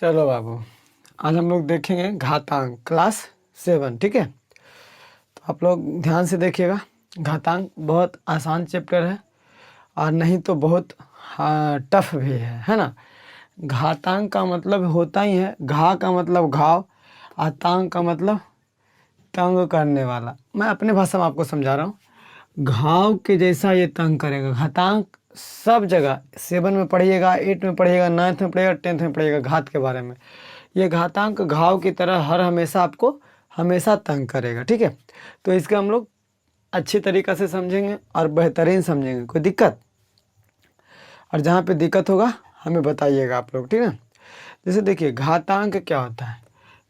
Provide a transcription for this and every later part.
चलो बाबू, आज हम लोग देखेंगे घातांक क्लास 7। ठीक है, तो आप लोग ध्यान से देखिएगा। घातांक बहुत आसान चैप्टर है और नहीं तो बहुत टफ भी है ना। घातांक का मतलब होता ही है, घा का मतलब घाव, आतांक का मतलब तंग करने वाला। मैं अपने भाषा में आपको समझा रहा हूँ। घाव के जैसा ये तंग करेगा। घातांक सब जगह 7 में पढ़िएगा, 8 में पढ़िएगा, 9th में पढ़िएगा, 10th में पढ़िएगा घात के बारे में। ये घातांक घाव की तरह हर हमेशा आपको हमेशा तंग करेगा। ठीक है, तो इसका हम लोग अच्छी तरीक़ा से समझेंगे और बेहतरीन समझेंगे। कोई दिक्कत, और जहाँ पे दिक्कत होगा हमें बताइएगा आप लोग। ठीक है, जैसे देखिए घातांक क्या होता है,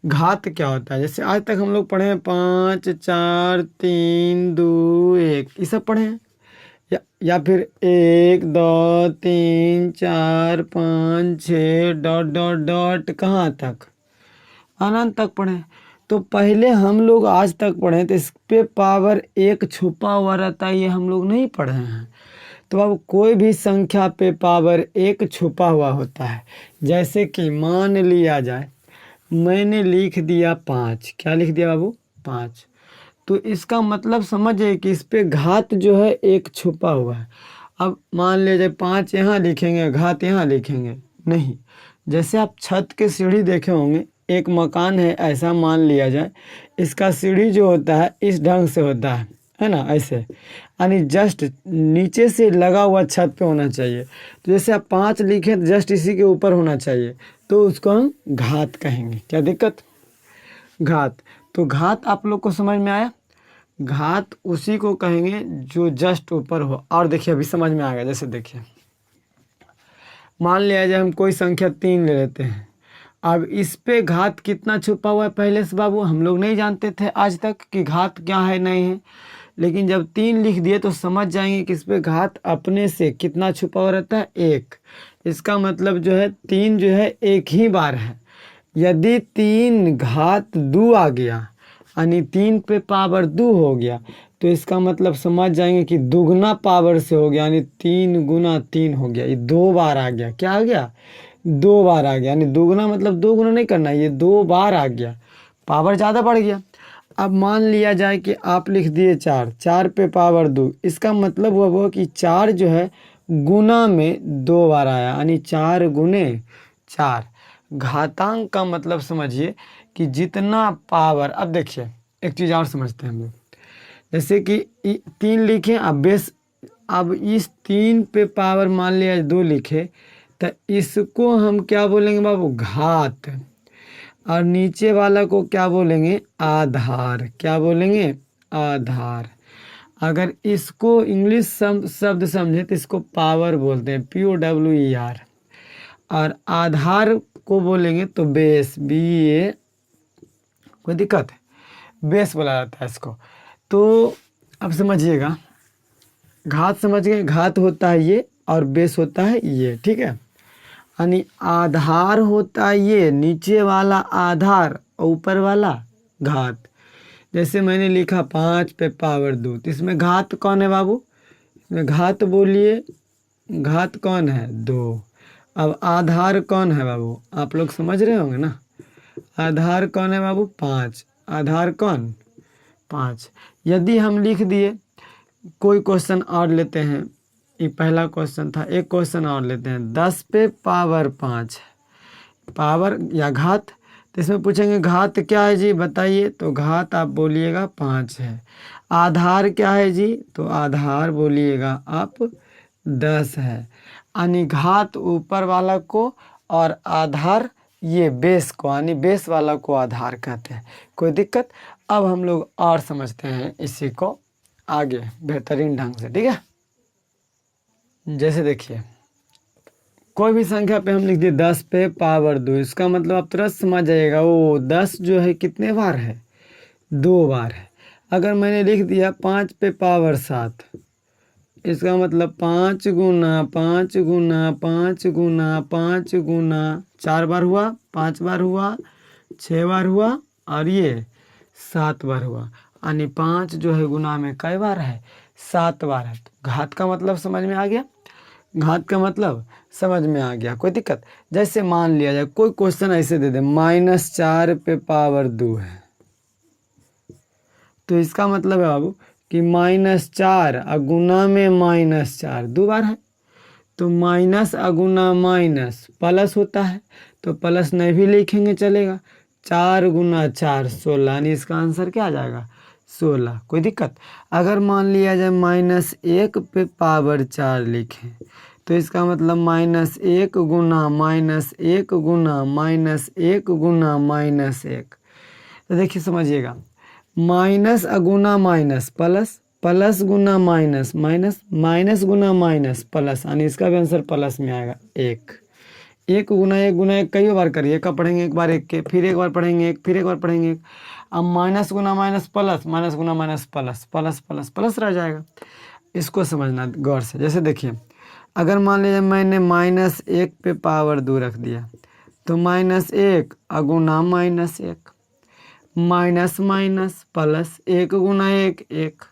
घात क्या होता है। जैसे आज तक हम लोग पढ़े हैं 5, 4, 3, 2, 1, ये सब पढ़े हैं। या फिर 1, 2, 3, 4, 5, 6 डॉट डॉट डॉट कहाँ तक, अनंत तक पढ़े। तो पहले हम लोग आज तक पढ़े तो इस पे पावर 1 छुपा हुआ रहता है, ये हम लोग नहीं पढ़े हैं। तो अब कोई भी संख्या पे पावर 1 छुपा हुआ होता है। जैसे कि मान लिया जाए मैंने लिख दिया 5, क्या लिख दिया बाबू, 5। तो इसका मतलब समझिए कि इस पे घात जो है 1 छुपा हुआ है। अब मान लिया जाए 5 यहाँ लिखेंगे, घात यहाँ लिखेंगे नहीं। जैसे आप छत के सीढ़ी देखे होंगे, एक मकान है ऐसा मान लिया जाए, इसका सीढ़ी जो होता है इस ढंग से होता है ना, ऐसे, यानी जस्ट नीचे से लगा हुआ छत पे होना चाहिए। तो जैसे आप 5 लिखें तो जस्ट इसी के ऊपर होना चाहिए, तो उसको हम घात कहेंगे। क्या दिक्कत, घात। तो घात आप लोग को समझ में आया। घात उसी को कहेंगे जो जस्ट ऊपर हो। और देखिए अभी समझ में आ गया। जैसे देखिए मान लिया जाए हम कोई संख्या 3 ले लेते हैं। अब इस पे घात कितना छुपा हुआ है पहले से बाबू हम लोग नहीं जानते थे आज तक कि घात क्या है नहीं है। लेकिन जब 3 लिख दिए तो समझ जाएंगे कि इस पे घात अपने से कितना छुपा हुआ रहता है, 1। इसका मतलब जो है 3 जो है एक ही बार है। यदि 3 घात 2 आ गया यानी 3 पे पावर 2 हो गया, तो इसका मतलब समझ जाएंगे कि दुगना पावर से हो गया, यानी 3 गुना 3 हो गया। ये 2 बार आ गया। क्या आ गया, 2 बार आ गया। यानी दुगना मतलब 2 गुना नहीं करना, ये 2 बार आ गया, पावर ज़्यादा बढ़ गया। अब मान लिया जाए कि आप लिख दिए 4, 4 पे पावर 2, इसका मतलब हुआ वो कि 4 जो है गुना में 2 बार आया, यानी 4 गुने 4। घातांक का मतलब समझिए कि जितना पावर। अब देखिए एक चीज़ और समझते हैं हम लोग। जैसे कि 3 लिखे, अब बेस, अब इस 3 पे पावर मान लिया 2 लिखे, तो इसको हम क्या बोलेंगे बाबू, घात। और नीचे वाला को क्या बोलेंगे, आधार। क्या बोलेंगे, आधार। अगर इसको इंग्लिश शब्द समझे तो इसको पावर बोलते हैं, POWER। और आधार को बोलेंगे तो बेस, BA। कोई दिक्कत है, बेस बोला जाता है इसको। तो अब समझिएगा, घात समझ गए, घात होता है ये और बेस होता है ये। ठीक है, यानी आधार होता है ये, नीचे वाला आधार और ऊपर वाला घात। जैसे मैंने लिखा 5 पे पावर 2, तो इसमें घात कौन है बाबू, इसमें घात बोलिए, घात कौन है, 2। अब आधार कौन है बाबू, आप लोग समझ रहे होंगे ना। आधार कौन है बाबू, 5। आधार कौन, 5। यदि हम लिख दिए, कोई क्वेश्चन और लेते हैं, ये पहला क्वेश्चन था, एक क्वेश्चन और लेते हैं, 10 पे पावर 5 पावर या घात। तो इसमें पूछेंगे घात क्या है जी बताइए, तो घात आप बोलिएगा 5 है। आधार क्या है जी, तो आधार बोलिएगा आप 10 है। यानी घात ऊपर वाला को और आधार ये बेस को, यानी बेस वाला को आधार कहते हैं। कोई दिक्कत। अब हम लोग और समझते हैं इसी को आगे बेहतरीन ढंग से। ठीक है, जैसे देखिए कोई भी संख्या पे हम लिख दिए 10 पे पावर 2, इसका मतलब आप तुरंत समझ जाइएगा वो 10 जो है कितने बार है, 2 बार है। अगर मैंने लिख दिया 5 पे पावर 7, इसका मतलब 5 गुना 5 गुना 5 गुना 5 गुना 4 बार हुआ, 5 बार हुआ, 6 बार हुआ और ये 7 बार हुआ। यानी 5 जो है गुना में कई बार है, 7 बार है। तो घात का मतलब समझ में आ गया। घात का मतलब समझ में आ गया, कोई दिक्कत। जैसे मान लिया जाए कोई क्वेश्चन ऐसे दे दे -4 पे पावर 2 है, तो इसका मतलब है बाबू कि -4 गुना में -4 दो बार है, तो माइनस गुना माइनस प्लस होता है, तो प्लस नहीं भी लिखेंगे चलेगा। 4 गुना 4 16, यानी इसका आंसर क्या आ जाएगा 16, कोई दिक्कत। अगर मान लिया जाए -1 पे पावर 4 लिखें, तो इसका मतलब -1 गुना -1 गुना -1 गुना -1। तो देखिए समझिएगा, माइनस गुना माइनस प्लस, प्लस गुना माइनस माइनस, माइनस गुना माइनस प्लस, यानी इसका भी आंसर प्लस में आएगा 1। 1 गुना 1 गुना 1 कई बार करिए, एक का पढ़ेंगे एक बार 1 के, फिर एक बार पढ़ेंगे 1, फिर एक बार पढ़ेंगे 1। अब माइनस गुना माइनस प्लस, माइनस गुना minus plus, plus plus plus रह जाएगा। इसको समझना गौर से। जैसे देखिए, अगर मान लीजिए मैंने -1 पे पावर 2 रख दिया, तो -1 गुना -1, माइनस माइनस प्लस, 1 गुना 1 1।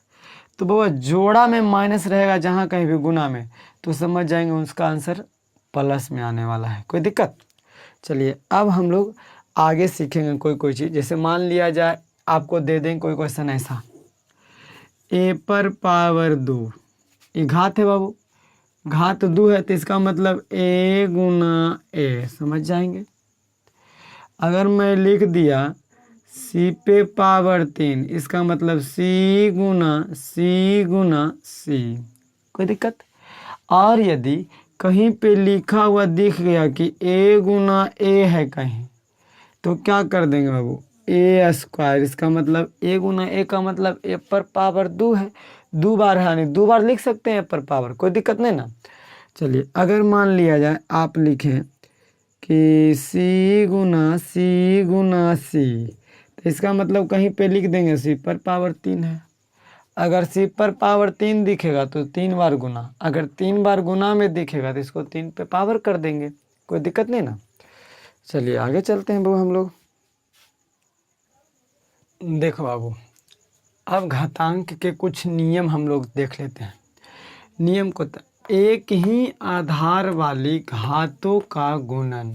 तो बाबा जोड़ा में माइनस रहेगा जहाँ कहीं भी गुना में, तो समझ जाएंगे उसका आंसर प्लस में आने वाला है, कोई दिक्कत। चलिए अब हम लोग आगे सीखेंगे कोई चीज़। जैसे मान लिया जाए आपको दे दें कोई क्वेश्चन ऐसा, a पर पावर 2, ये घात है बाबू, घात 2 है, तो इसका मतलब a गुना a, समझ जाएंगे। अगर मैं लिख दिया c पे पावर 3, इसका मतलब c गुना c, कोई दिक्कत। और यदि कहीं पे लिखा हुआ दिख गया कि a गुना a है कहीं, तो क्या कर देंगे बाबू, a स्क्वायर, इसका मतलब a गुना a का मतलब a पर पावर 2 है, 2 बार है, यानी 2 बार लिख सकते हैं a पर पावर, कोई दिक्कत नहीं ना। चलिए अगर मान लिया जाए आप लिखें कि c गुना c, तो इसका मतलब कहीं पे लिख देंगे c पर पावर 3 है। अगर c पर पावर 3 दिखेगा तो 3 बार गुना, अगर 3 बार गुना में दिखेगा तो इसको 3 पे पावर कर देंगे, कोई दिक्कत नहीं ना। चलिए आगे चलते हैं बाबू हम लोग। देखो बाबू, अब घातांक के कुछ नियम हम लोग देख लेते हैं। नियम को एक ही आधार वाली घातों का गुणन,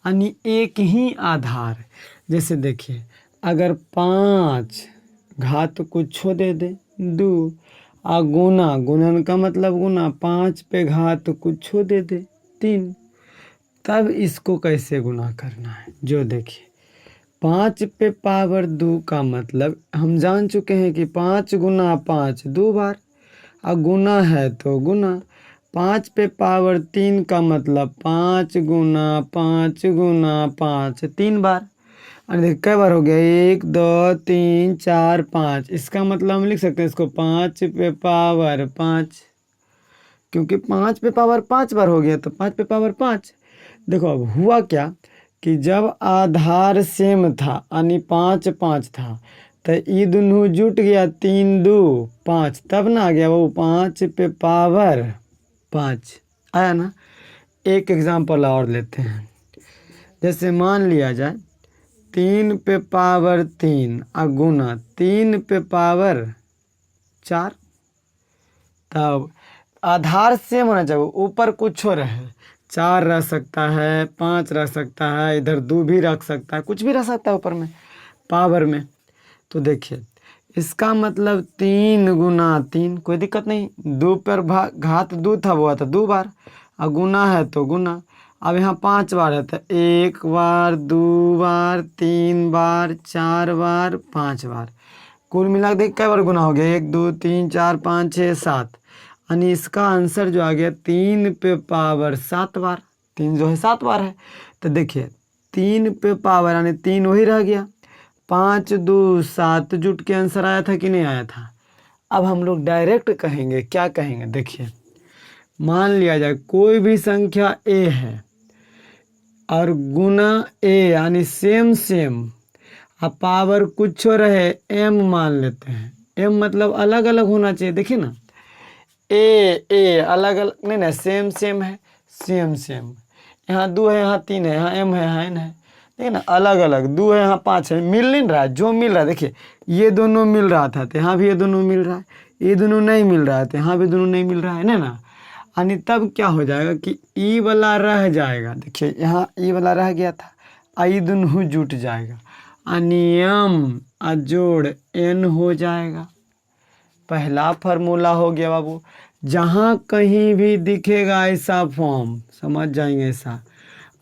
यानी एक ही आधार। जैसे देखिए, अगर 5 घात कुछ दे दे 2, गुना, गुणन का मतलब गुना, 5 पे घात कुछ दे दे 3, तब इसको कैसे गुना करना है। जो देखिए 5 पे पावर 2 का मतलब हम जान चुके हैं कि 5 गुना 5 2 बार, और गुना है तो गुना। 5 पे पावर 3 का मतलब 5 गुना 5 3 बार, और देखिए कई बार हो गया, 1 2 3 4 5, इसका मतलब हम लिख सकते हैं इसको 5 पे पावर 5, क्योंकि 5 पे पावर 5 बार हो गया, तो 5 पे पावर 5। देखो अब हुआ क्या कि जब आधार सेम था, यानी 5 5 था, तो ये दोनों जुट गया, 3 2 5, तब ना आ गया वो 5 पे पावर 5 आया ना। एक एग्जांपल और लेते हैं। जैसे मान लिया जाए 3 पे पावर 3 गुना 3 पे पावर 4, तब आधार सेम होना चाहिए, ऊपर कुछ हो रहे, 4 रह सकता है, 5 रह सकता है, इधर 2 भी रख सकता है, कुछ भी रह सकता है ऊपर में पावर में। तो देखिए इसका मतलब 3 गुना 3, कोई दिक्कत नहीं, 2 पर घात 2 था वो था 2 बार, और गुना है तो गुना। अब यहाँ 5 बार है, तो 1 बार 2 बार 3 बार 4 बार 5 बार, कुल मिला के देख कई बार गुना हो गया, 1 2 3 4 5 6 7, यानी इसका आंसर जो आ गया 3 पे पावर 7 बार। 3 जो है 7 बार है, तो देखिए 3 पे पावर यानी 3 वही रह गया, 5 2 7 जुट के आंसर आया था कि नहीं आया था। अब हम लोग डायरेक्ट कहेंगे, क्या कहेंगे, देखिए मान लिया जाए कोई भी संख्या a है और गुना a यानी सेम सेम, अब पावर कुछ रहे m मान लेते हैं, m मतलब अलग अलग होना चाहिए। देखिए ना a अलग अलग नहीं ना, सेम सेम है, सेम सेम, यहाँ 2 है यहाँ 3 है, यहाँ m है यहाँ n है, देखिए ना अलग अलग, 2 है यहाँ 5 है, मिल नहीं रहा है, जो मिल रहा है देखिए ये दोनों मिल रहा था तो यहाँ भी ये दोनों मिल रहा है, ये दोनों नहीं मिल रहा है तो यहाँ भी दोनों नहीं मिल रहा है ना। यानी तब क्या हो जाएगा कि ई वाला रह जाएगा। देखिए यहाँ ई वाला रह गया था, आई दोनों जुट जाएगा, यानी एम जोड़ एन हो जाएगा। पहला फार्मूला हो गया बाबू। जहाँ कहीं भी दिखेगा ऐसा फॉर्म समझ जाएंगे ऐसा।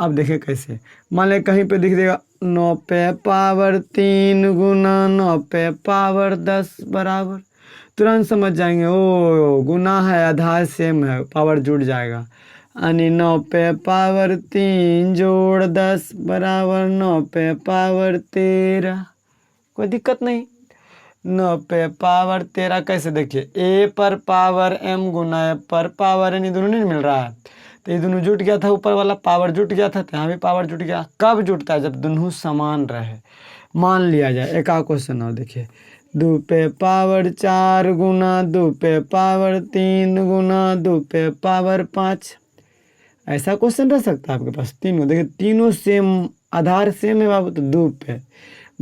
अब देखिए कैसे, मान लें कहीं पे दिख देगा 9 पे पावर 3 गुना 9 पे पावर 10 बराबर, तुरंत समझ जाएंगे ओ गुना है, आधार सेम है, पावर जुड़ जाएगा। यानी 9 पे पावर 3 जोड़ 10 बराबर 9 पे पावर 13। कोई दिक्कत नहीं। 9 पे पावर 13 कैसे, देखिए ए पर पावर एम गुना ए पर पावर एन, ये दोनों नहीं मिल रहा है, तो ये दोनों जुट गया था, ऊपर वाला पावर जुट गया था, तो यहाँ भी पावर जुट गया। कब जुटता है, जब दोनों समान रहे, मान लिया जाए। एक क्वेश्चन और देखिए, 2 पे पावर 4 गुना 2 पे पावर 3 गुना 2 पे पावर 5, ऐसा क्वेश्चन रह सकता है आपके पास। तीनों देखिए, तीनों सेम आधार सेम है बाबू, तो 2 पे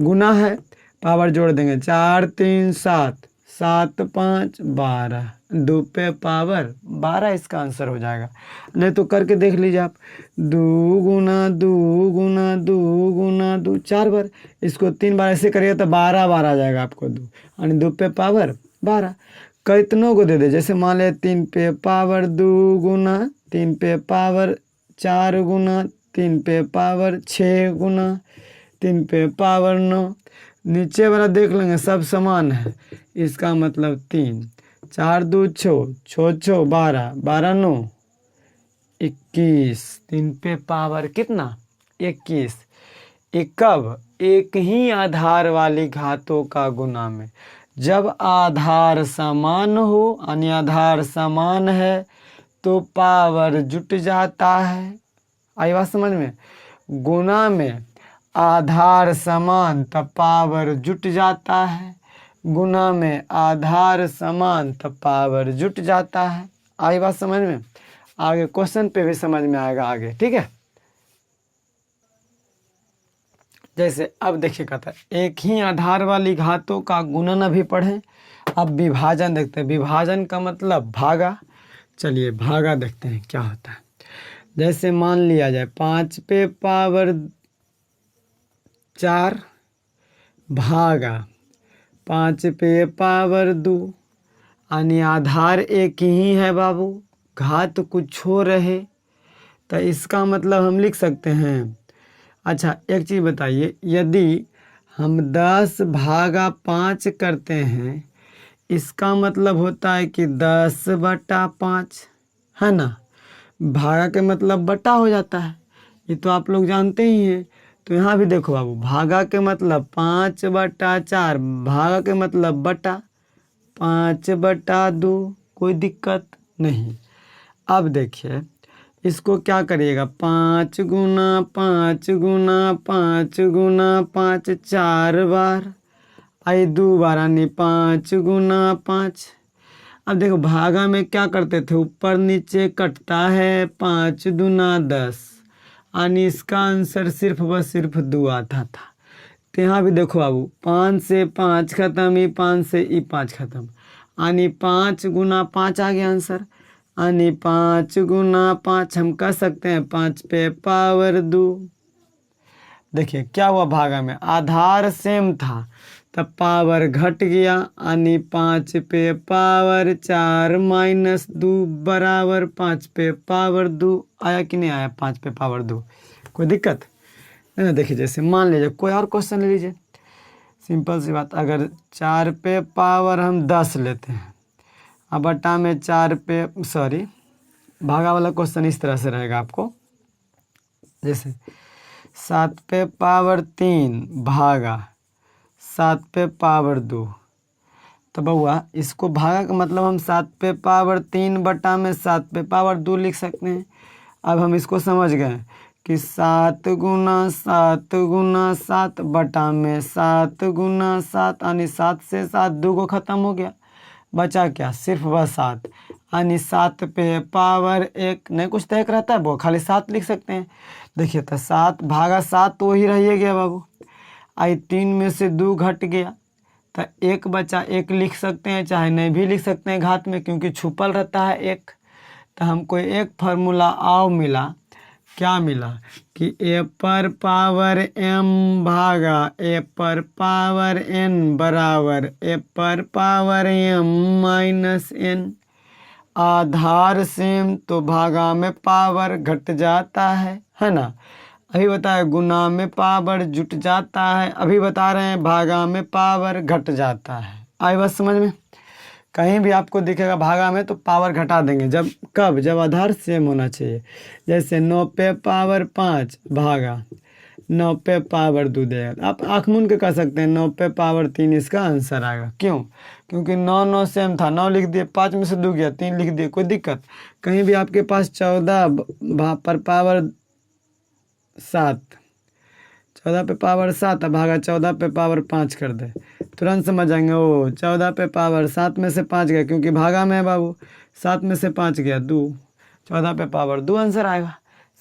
गुना है, पावर जोड़ देंगे 4 3 7 7 5 12, 2 पे पावर 12 इसका आंसर हो जाएगा। नहीं तो करके देख लीजिए आप, 2 गुना 2 गुना 2 गुना 2 4 बार, इसको 3 बार ऐसे करिएगा तो 12 बार आ जाएगा आपको 2, यानी 2 पे पावर 12। कितनों को दे दे, जैसे मान लिया 3 पे पावर 2 गुना 3 पे पावर 4 गुना 3 पे पावर 6 गुना 3 पे पावर 9, नीचे वाला देख लेंगे सब समान है, इसका मतलब 3 4 2 6 6 6 12 12 9 21, 3 पे पावर कितना 21। एक कब, एक ही आधार वाली घातों का गुना में, जब आधार समान हो, यानी आधार समान है तो पावर जुट जाता है। आई बात समझ में, गुना में आधार समान तब पावर जुट जाता है, गुना में आधार समान तब पावर जुट जाता है। आई बात समझ में, आगे क्वेश्चन पे भी समझ में आएगा आगे, ठीक है। जैसे अब देखिए कहता है एक ही आधार वाली घातों का गुणन अभी पढ़ें। अब विभाजन देखते हैं, विभाजन का मतलब भागा। चलिए भागा देखते हैं क्या होता है। जैसे मान लिया जाए 5 पे पावर 4 भागा 5 पे पावर 2, यानी आधार एक ही है बाबू, घात कुछ हो रहे, तो इसका मतलब हम लिख सकते हैं। अच्छा एक चीज़ बताइए, यदि हम 10 भागा 5 करते हैं, इसका मतलब होता है कि 10 बटा 5, है ना। भागा के मतलब बटा हो जाता है, ये तो आप लोग जानते ही हैं। तो यहाँ भी देखो बाबू, भागा के मतलब 5 बटा 4, भागा के मतलब बटा 5 बटा 2, कोई दिक्कत नहीं। अब देखिए इसको क्या करिएगा, 5 गुना 5 गुना 5 गुना 5 4 बार, आई 2 बार, यानी 5 गुना 5। अब देखो भागा में क्या करते थे, ऊपर नीचे कटता है, 5 दूना 10, यानी इसका आंसर सिर्फ बस सिर्फ 2 आता था। तो यहाँ भी देखो बाबू, 5 से 5 खत्म, ई 5 से ई 5 खत्म, यानी 5 गुना 5 आ गया आंसर, यानी 5 गुना 5 हम कह सकते हैं 5 पे पावर 2। देखिए क्या हुआ, भागा में आधार सेम था तब पावर घट गया, यानी 5 पे पावर 4 माइनस 2 बराबर 5 पे पावर 2। आया कि नहीं आया 5 पे पावर 2, कोई दिक्कत नहीं ना। देखिए जैसे मान लीजिए कोई और क्वेश्चन ले लीजिए, सिंपल सी बात, अगर 4 पे पावर हम 10 लेते हैं, अब बटा में 4 पे सॉरी भागा वाला क्वेश्चन इस तरह से रहेगा आपको, जैसे 7 पे पावर 3 भागा 7 पे पावर 2, तो बउआ इसको भागा का मतलब हम 7 पे पावर 3 बटा में 7 पे पावर 2 लिख सकते हैं। अब हम इसको समझ गए कि 7 गुना 7 गुना 7 बटा में 7 गुना 7, यानी 7 से 7 2 को ख़त्म हो गया, बचा क्या, सिर्फ बस 7, यानी 7 पे पावर 1, नहीं कुछ तय रहता है वो खाली 7 लिख सकते हैं। देखिए तो 7 भागा 7 तो वही रह गया बाबू, आई 3 में से 2 घट गया, तो 1 बचा, 1 लिख सकते हैं, चाहे नहीं भी लिख सकते हैं घात में, क्योंकि छुपल रहता है 1। तो हमको एक फार्मूला और मिला, क्या मिला कि ए पर पावर m भागा ए पर पावर n बराबर ए पर पावर m माइनस n। आधार सेम तो भागा में पावर घट जाता है ना। अभी बताए गुना में पावर जुट जाता है, अभी बता रहे हैं भागा में पावर घट जाता है। आई बात समझ में? कहीं भी आपको दिखेगा भागा में तो पावर घटा देंगे, जब कब, जब आधार सेम होना चाहिए। जैसे 9 पे पावर 5 भागा 9 पे पावर 2 देगा। आप आँख मूंद के कह सकते हैं 9 पे पावर 3 इसका आंसर आएगा। क्यों? क्योंकि 9 9 सेम था, 9 लिख दिए, 5 में से 2 गया, 3 लिख दिए, कोई दिक्कत? कहीं भी आपके पास 14 पर पावर 7, 14 पे पावर 7 भागा 14 पे पावर 5 कर दे, तुरंत समझ जाएंगे ओ 14 पे पावर 7 में से 5 गया, क्योंकि भागा में है बाबू, 7 में से 5 गया 2, 14 पे पावर 2 आंसर आएगा।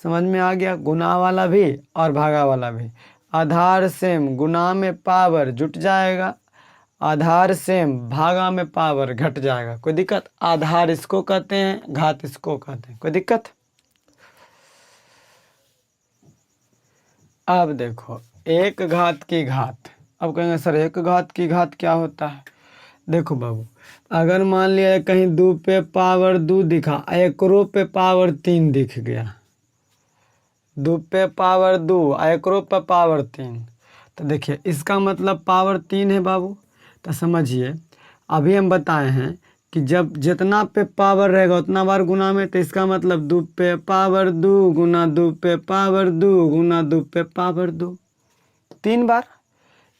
समझ में आ गया? गुना वाला भी और भागा वाला भी। आधार सेम, गुना में पावर जुट जाएगा, आधार सेम, भागा में पावर घट जाएगा। कोई दिक्कत? आधार इसको कहते हैं, घात इसको कहते हैं। कोई दिक्कत? अब देखो एक घात की घात। अब कहेंगे सर एक घात की घात क्या होता है? देखो बाबू, अगर मान लिया कहीं 2 पे पावर 2 दिखा, एकरो पे पावर 3 दिख गया, 2 पे पावर 2 एकरो पे पावर 3, तो देखिए इसका मतलब पावर 3 है बाबू। तो समझिए अभी हम बताए हैं कि जब जितना पे पावर रहेगा उतना बार गुना में, तो इसका मतलब 2 पे पावर 2 गुना 2 पे पावर 2 गुना 2 पे पावर 2, 3 बार।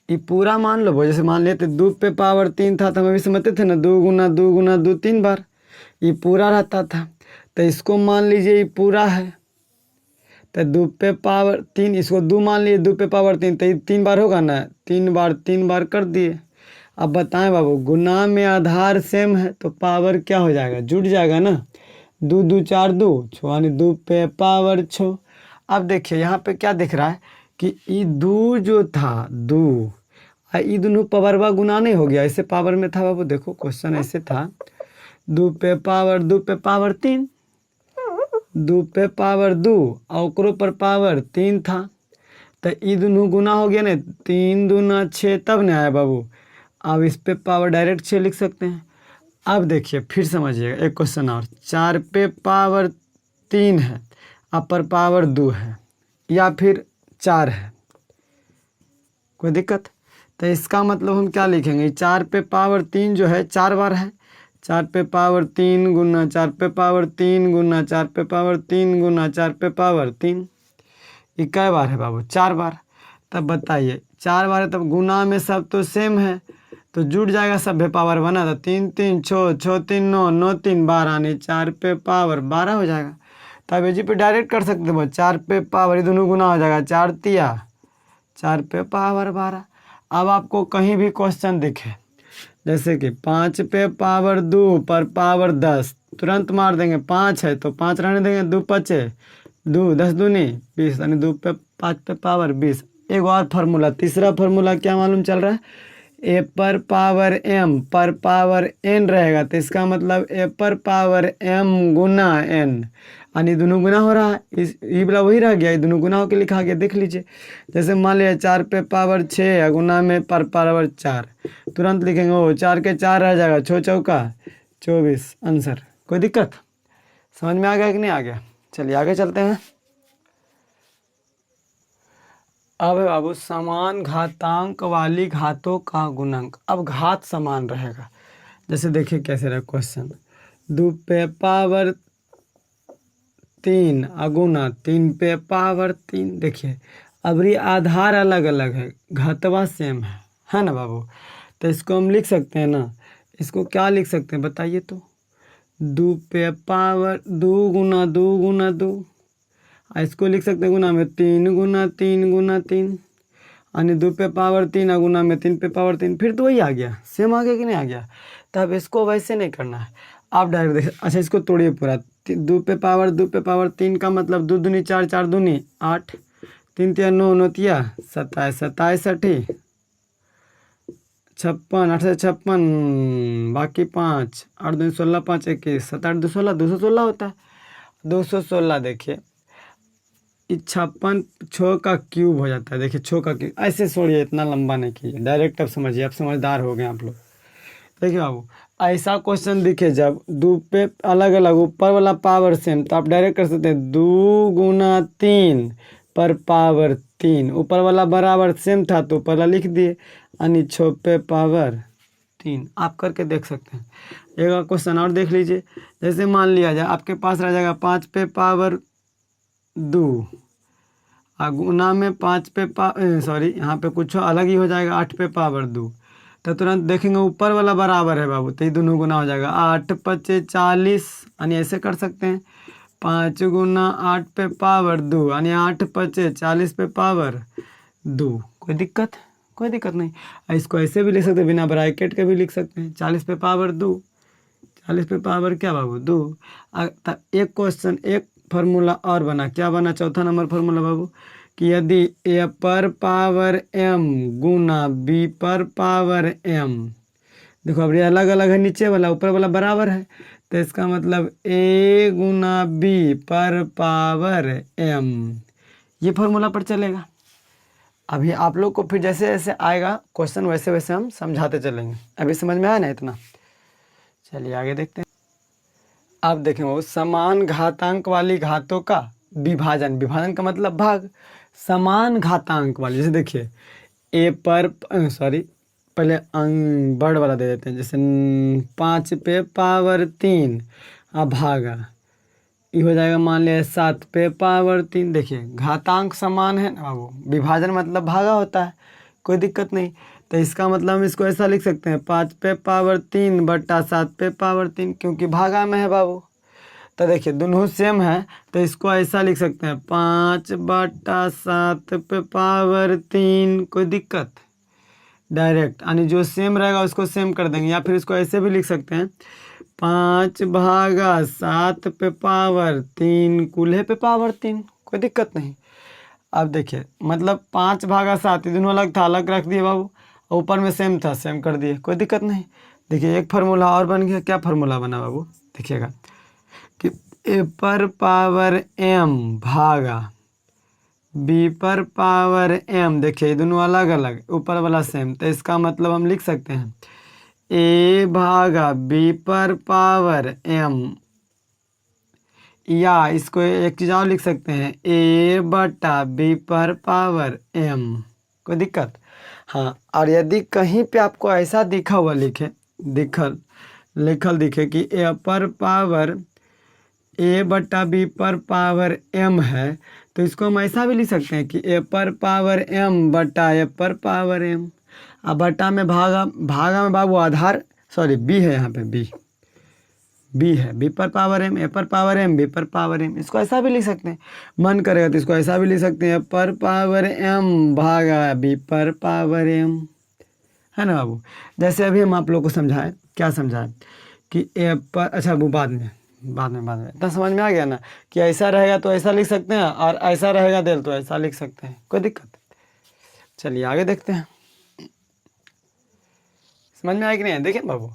ये पूरा मान लो, जैसे मान लेते 2 पे पावर 3 था तो हम अभी समझते थे ना 2 गुना 2 गुना 2 3 बार, ये पूरा रहता था। तो इसको मान लीजिए ये पूरा है, तो 2 पे पावर 3, इसको 2 मान लिए, 2 पे पावर 3, तो ये 3 बार होगा ना, 3 बार कर दिए। अब बताएं बाबू, गुना में आधार सेम है तो पावर क्या हो जाएगा? जुट जाएगा ना। 2 2 4 2 6 यानी 2 पे पावर 6। अब देखिए यहाँ पे क्या दिख रहा है कि ये 2 जो था 2, ये दोनों पावरवा गुना नहीं हो गया, ऐसे पावर में था बाबू। देखो क्वेश्चन ऐसे था 2 पे पावर 2 पे पावर 3, 2 पे पावर 2 और ओकरो पर पावर 3 था, तो ये दोनों गुना हो गया ना, 3 दूना 6 तब नहीं आया बाबू। अब इस पे पावर डायरेक्ट 6 लिख सकते हैं। अब देखिए फिर समझिएगा एक क्वेश्चन और, 4 पे पावर 3 है, अपर पावर 2 है, या फिर 4 है, कोई दिक्कत? तो इसका मतलब हम क्या लिखेंगे, 4 पे पावर 3 जो है 4 बार है, 4 पे पावर 3 गुना 4 पे पावर 3 गुना 4 पे पावर 3 गुना 4 पे पावर 3, ये कै बार है बाबू? 4 बार। तब बताइए 4 बार है, तब गुना में सब तो सेम है तो जुट जाएगा, सब है पावर बना था, 3 3 6 6 3 9 9 3 12 यानी 4 पे पावर 12 हो जाएगा। तब जी पे डायरेक्ट कर सकते हो, 4 पे पावर ये दोनों गुना हो जाएगा, 4 तिया 4 पे पावर 12। अब आपको कहीं भी क्वेश्चन दिखे जैसे कि 5 पे पावर 2 पर पावर 10, तुरंत मार देंगे, 5 है तो 5 रहने देंगे, 2 पचे 2 10 दूनी 20 यानी 2 पे 5 पे पावर 20। एक और फार्मूला, तीसरा फार्मूला क्या मालूम चल रहा है, ए पर पावर m पर पावर n रहेगा, तो इसका मतलब ए पर पावर m गुना n, यानी दोनों गुना हो रहा है, इस ये वाला वही रह गया, ये दोनों गुना होकर लिखा गया। देख लीजिए जैसे मान लिया 4 पे पावर 6 गुना में पर पावर 4, तुरंत लिखेंगे वो 4 के 4 रह जाएगा, 6 चौका 24 आंसर। कोई दिक्कत? समझ में आ गया कि नहीं आ गया? चलिए आगे चलते हैं। अब बाबू समान घातांक वाली घातों का गुणक। अब घात समान रहेगा, जैसे देखिए कैसे रहा क्वेश्चन, 2 पे पावर 3 अगुना 3 पे पावर 3। देखिए अब ये आधार अलग अलग है, घातवा सेम है ना बाबू। तो इसको हम लिख सकते हैं ना, इसको क्या लिख सकते हैं बताइए तो, 2 पे पावर 2 गुना 2 गुना 2, इसको लिख सकते हैं गुना में 3 गुना 3 गुना 3, यानी 2 पे पावर 3 गुना में 3 पे पावर 3। फिर तो वही आ गया, सेम आ गया कि नहीं आ गया? तब इसको वैसे नहीं करना है, आप डायरेक्ट देखिए। अच्छा इसको तोड़िए पूरा, 2 पे पावर 3 का मतलब 2 दूनी 4 4 दूनी 8, 3 तिया 9 9 तिया 27 27 अठी 56, 8 से 56, बाकी 5, 8 2 16, 5 21, 7 8 2 16, 216 होता है। 216 देखिए, इस 56 छः का क्यूब हो जाता है। देखिए छः का क्यूब, ऐसे छोड़िए, इतना लंबा नहीं कीजिए, डायरेक्ट अब समझिए, अब समझदार हो गए आप लोग। देखिए बाबू, ऐसा क्वेश्चन दिखे जब दो पे अलग अलग ऊपर वाला पावर सेम, तो आप डायरेक्ट कर सकते हैं 2 गुना 3 पर पावर 3। ऊपर वाला बराबर सेम था तो ऊपर वाला लिख दिए, यानी 6 पे पावर 3। आप करके देख सकते हैं। एक क्वेश्चन और देख लीजिए, जैसे मान लिया जाए आपके पास रह जाएगा 5 पे पावर 2, और गुना में 5 पे सॉरी यहाँ पे कुछ अलग ही हो जाएगा, 8 पे पावर 2। तो तुरंत देखेंगे ऊपर वाला बराबर है बाबू, तो ये दोनों गुना हो जाएगा, 8 पचे 40, यानी ऐसे कर सकते हैं 5 गुना 8 पे पावर 2, यानी 8 पचे 40 पे पावर 2। कोई दिक्कत? कोई दिक्कत नहीं। इसको ऐसे भी लिख सकते हैं, बिना ब्रैकेट के भी लिख सकते हैं, 40 पे पावर 2, 40 पे पावर क्या बाबू 2। एक क्वेश्चन, एक फार्मूला और बना, क्या बना चौथा नंबर फार्मूला बाबू, कि यदि ए पर पावर m गुना b पर पावर m, देखो अब ये अलग अलग है, नीचे वाला ऊपर वाला बराबर है, तो इसका मतलब a गुना b पर पावर m, ये फार्मूला पर चलेगा। अभी आप लोग को फिर जैसे जैसे आएगा क्वेश्चन वैसे वैसे हम समझाते चलेंगे। अभी समझ में आया ना इतना? चलिए आगे देखते हैं। अब देखें वो समान घातांक वाली घातों का विभाजन, विभाजन का मतलब भाग, समान घातांक वाली, जैसे देखिए ए पर सॉरी पहले बड़ वाला दे देते हैं, जैसे 5 पे पावर 3 अब भागा, ये हो जाएगा मान लिया 7 पे पावर 3। देखिए घातांक समान है ना बाबू, विभाजन मतलब भागा होता है, कोई दिक्कत नहीं। तो इसका मतलब हम इसको ऐसा लिख सकते हैं 5 पे पावर 3 बट्टा 7 पे पावर 3, क्योंकि भागा में है बाबू। तो देखिए दोनों सेम है, तो इसको ऐसा लिख सकते हैं 5 बट्टा 7 पे पावर 3, कोई दिक्कत? डायरेक्ट, यानी जो सेम रहेगा उसको सेम कर देंगे, या फिर इसको ऐसे भी लिख सकते हैं 5 भागा 7 पे पावर 3 कूल्हे पे पावर 3, कोई दिक्कत नहीं। अब देखिए मतलब 5 भागा 7, ये दोनों अलग था, अलग रख दिए बाबू, और ऊपर में सेम था, सेम कर दिए, कोई दिक्कत नहीं। देखिए एक फार्मूला और बन गया, क्या फार्मूला बना बाबू, देखिएगा कि ए पर पावर m भागा b पर पावर m, देखिए ये दोनों अलग अलग, ऊपर वाला सेम, तो इसका मतलब हम लिख सकते हैं a भागा b पर पावर m, या इसको एक चीज़ और लिख सकते हैं a बटा b पर पावर m, कोई दिक्कत? हाँ, और यदि कहीं पे आपको ऐसा दिखा हुआ लिखल दिखे कि a पर पावर a बटा b पर पावर m है, तो इसको हम ऐसा भी लिख सकते हैं कि a पर पावर m बटा a पर पावर m। अब बटा में भागा में बाबू आधार, सॉरी b है, यहाँ पे b है, b पर पावर m, a पर पावर m, b पर पावर m, इसको ऐसा भी लिख सकते हैं। मन करेगा तो इसको ऐसा भी लिख सकते हैं a पर पावर m भागा b पर पावर m, है ना बाबू। जैसे अभी हम आप लोग को समझाएं, क्या समझाएं कि a पर, अच्छा वो बाद में इतना समझ में आ गया ना, कि ऐसा रहेगा तो ऐसा लिख सकते हैं, और ऐसा रहेगा दिल तो ऐसा लिख सकते हैं, कोई दिक्कत? चलिए आगे देखते हैं, समझ में आया कि नहीं? देखिए बाबू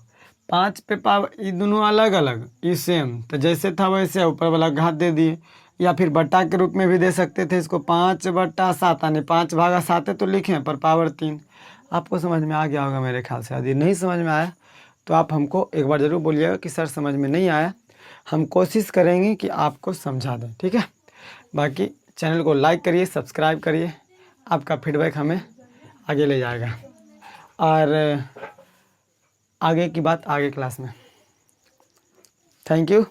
5 पे पावर, ये दोनों अलग अलग, ये सेम, तो जैसे था वैसे ऊपर वाला घात दे दिए, या फिर बट्टा के रूप में भी दे सकते थे इसको, 5 बट्टा 7, यानी 5 भागा 7 है तो लिखें पर पावर 3। आपको समझ में आ गया होगा मेरे ख्याल से। यदि नहीं समझ में आया तो आप हमको एक बार ज़रूर बोलिएगा कि सर समझ में नहीं आया, हम कोशिश करेंगे कि आपको समझा दें, ठीक है। बाकी चैनल को लाइक करिए, सब्सक्राइब करिए, आपका फीडबैक हमें आगे ले जाएगा, और आगे की बात आगे क्लास में। Thank you.